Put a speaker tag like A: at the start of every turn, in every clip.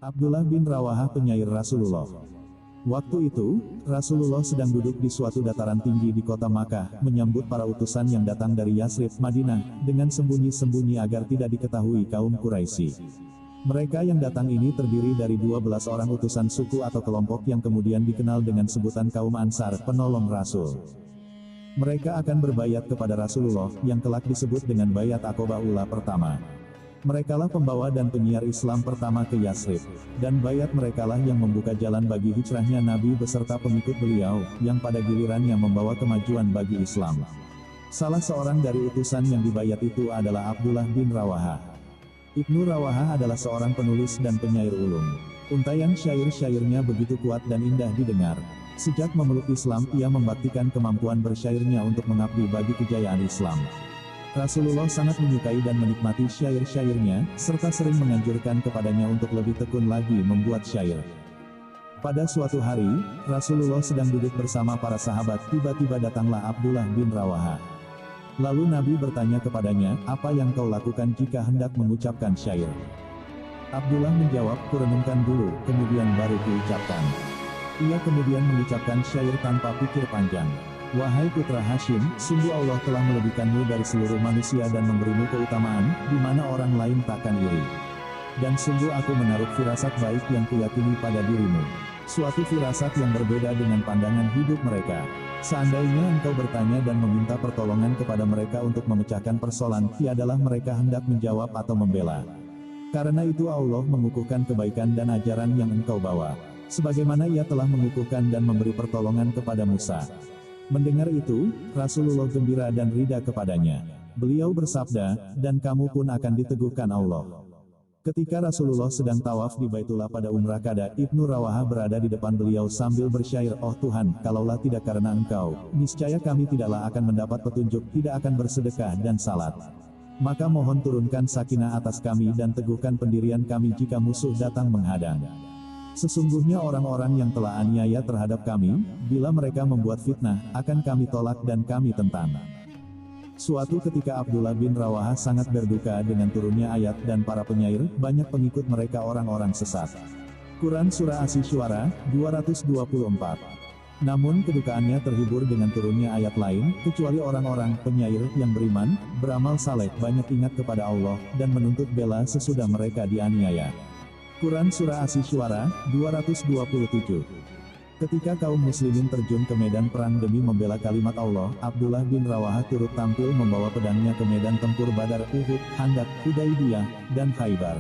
A: Abdullah bin Rawaha penyair Rasulullah. Waktu itu, Rasulullah sedang duduk di suatu dataran tinggi di kota Makkah, menyambut para utusan yang datang dari Yasrib, Madinah, dengan sembunyi-sembunyi agar tidak diketahui kaum Quraisy. Mereka yang datang ini terdiri dari 12 orang utusan suku atau kelompok yang kemudian dikenal dengan sebutan kaum Ansar, penolong Rasul. Mereka akan berbayat kepada Rasulullah, yang kelak disebut dengan Bayat Aqobah Ula pertama. Merekalah pembawa dan penyiar Islam pertama ke Yasrib, dan bayat merekalah yang membuka jalan bagi hijrahnya Nabi beserta pengikut beliau, yang pada gilirannya membawa kemajuan bagi Islam. Salah seorang dari utusan yang dibayat itu adalah Abdullah bin Rawaha. Ibnu Rawaha adalah seorang penulis dan penyair ulum. Untaian syair-syairnya begitu kuat dan indah didengar. Sejak memeluk Islam, ia membaktikan kemampuan bersyairnya untuk mengabdi bagi kejayaan Islam. Rasulullah sangat menyukai dan menikmati syair-syairnya, serta sering menganjurkan kepadanya untuk lebih tekun lagi membuat syair. Pada suatu hari, Rasulullah sedang duduk bersama para sahabat, tiba-tiba datanglah Abdullah bin Rawaha. Lalu Nabi bertanya kepadanya, "Apa yang kau lakukan jika hendak mengucapkan syair?" Abdullah menjawab, "Kurenungkan dulu, kemudian baru kuucapkan." Ia kemudian mengucapkan syair tanpa pikir panjang. "Wahai putra Hashim, sungguh Allah telah melebihkanmu dari seluruh manusia dan memberimu keutamaan, di mana orang lain takkan iri. Dan sungguh aku menaruh firasat baik yang kuyakini pada dirimu. Suatu firasat yang berbeda dengan pandangan hidup mereka. Seandainya engkau bertanya dan meminta pertolongan kepada mereka untuk memecahkan persoalan, tiadalah mereka hendak menjawab atau membela. Karena itu Allah mengukuhkan kebaikan dan ajaran yang engkau bawa. Sebagaimana ia telah mengukuhkan dan memberi pertolongan kepada Musa." Mendengar itu, Rasulullah gembira dan ridha kepadanya. Beliau bersabda, "Dan kamu pun akan diteguhkan Allah." Ketika Rasulullah sedang tawaf di Baitullah pada umrah qada, Ibnu Rawaha berada di depan beliau sambil bersyair, "Oh Tuhan, kalaulah tidak karena Engkau, niscaya kami tidaklah akan mendapat petunjuk, tidak akan bersedekah dan salat. Maka mohon turunkan sakinah atas kami dan teguhkan pendirian kami jika musuh datang menghadang. Sesungguhnya orang-orang yang telah aniaya terhadap kami, bila mereka membuat fitnah, akan kami tolak dan kami tentang." Suatu ketika Abdullah bin Rawaha sangat berduka dengan turunnya ayat dan para penyair, banyak pengikut mereka orang-orang sesat. Quran Surah Asy-Syu'ara, 224. Namun kedukaannya terhibur dengan turunnya ayat lain, kecuali orang-orang penyair yang beriman, beramal saleh, banyak ingat kepada Allah, dan menuntut bela sesudah mereka dianiaya. Quran Surah Asy-Syu'ara, 227. Ketika kaum muslimin terjun ke medan perang demi membela kalimat Allah, Abdullah bin Rawaha turut tampil membawa pedangnya ke medan tempur Badar, Uhud, Khandaq, Hudaybiyah, dan Khaybar.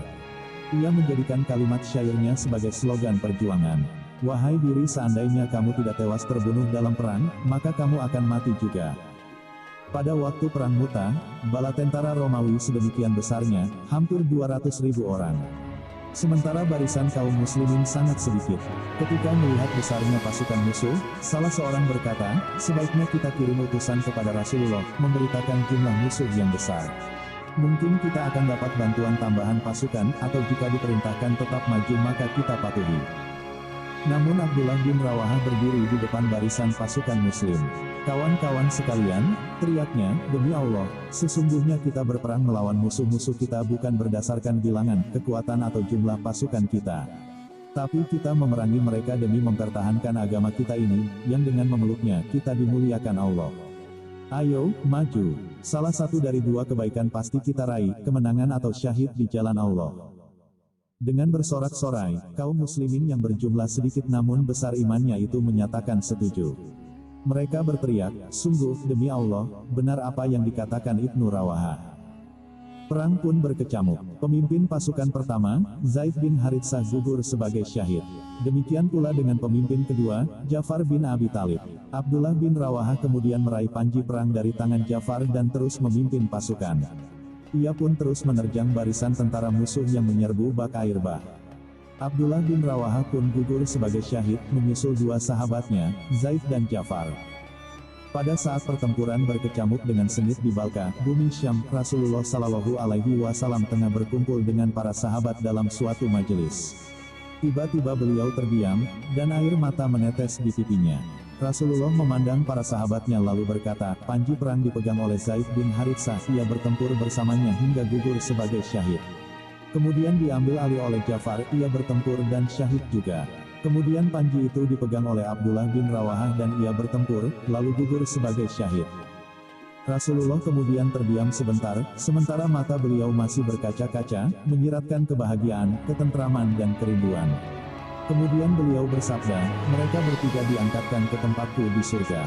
A: Ia menjadikan kalimat syairnya sebagai slogan perjuangan. "Wahai diri, seandainya kamu tidak tewas terbunuh dalam perang, maka kamu akan mati juga." Pada waktu perang Mu'tah, bala tentara Romawi sedemikian besarnya, hampir 200.000 orang. Sementara barisan kaum muslimin sangat sedikit. Ketika melihat besarnya pasukan musuh, salah seorang berkata, "Sebaiknya kita kirim utusan kepada Rasulullah, memberitakan jumlah musuh yang besar. Mungkin kita akan dapat bantuan tambahan pasukan, atau jika diperintahkan tetap maju maka kita patuhi." Namun Abdullah bin Rawaha berdiri di depan barisan pasukan muslim. "Kawan-kawan sekalian," teriaknya, "demi Allah, sesungguhnya kita berperang melawan musuh-musuh kita bukan berdasarkan bilangan, kekuatan atau jumlah pasukan kita. Tapi kita memerangi mereka demi mempertahankan agama kita ini, yang dengan memeluknya, kita dimuliakan Allah. Ayo, maju. Salah satu dari dua kebaikan pasti kita raih, kemenangan atau syahid di jalan Allah." Dengan bersorak-sorai, kaum muslimin yang berjumlah sedikit namun besar imannya itu menyatakan setuju. Mereka berteriak, "Sungguh, demi Allah, benar apa yang dikatakan Ibnu Rawaha." Perang pun berkecamuk. Pemimpin pasukan pertama, Zaid bin Haritsah gugur sebagai syahid. Demikian pula dengan pemimpin kedua, Ja'far bin Abi Thalib. Abdullah bin Rawaha kemudian meraih panji perang dari tangan Ja'far dan terus memimpin pasukan. Ia pun terus menerjang barisan tentara musuh yang menyerbu bak air bah. Abdullah bin Rawaha pun gugur sebagai syahid, menyusul dua sahabatnya, Zaid dan Ja'far. Pada saat pertempuran berkecamuk dengan sengit di Balka, bumi Syam, Rasulullah Shallallahu Alaihi Wasallam tengah berkumpul dengan para sahabat dalam suatu majelis. Tiba-tiba beliau terdiam, dan air mata menetes di pipinya. Rasulullah memandang para sahabatnya lalu berkata, "Panji perang dipegang oleh Zaid bin Haritsah, ia bertempur bersamanya hingga gugur sebagai syahid. Kemudian diambil alih oleh Ja'far, ia bertempur dan syahid juga. Kemudian panji itu dipegang oleh Abdullah bin Rawahah dan ia bertempur, lalu gugur sebagai syahid. Rasulullah kemudian terdiam sebentar, sementara mata beliau masih berkaca-kaca, menyiratkan kebahagiaan, ketentraman dan kerinduan. Kemudian beliau bersabda, mereka bertiga diangkatkan ke tempatku di surga.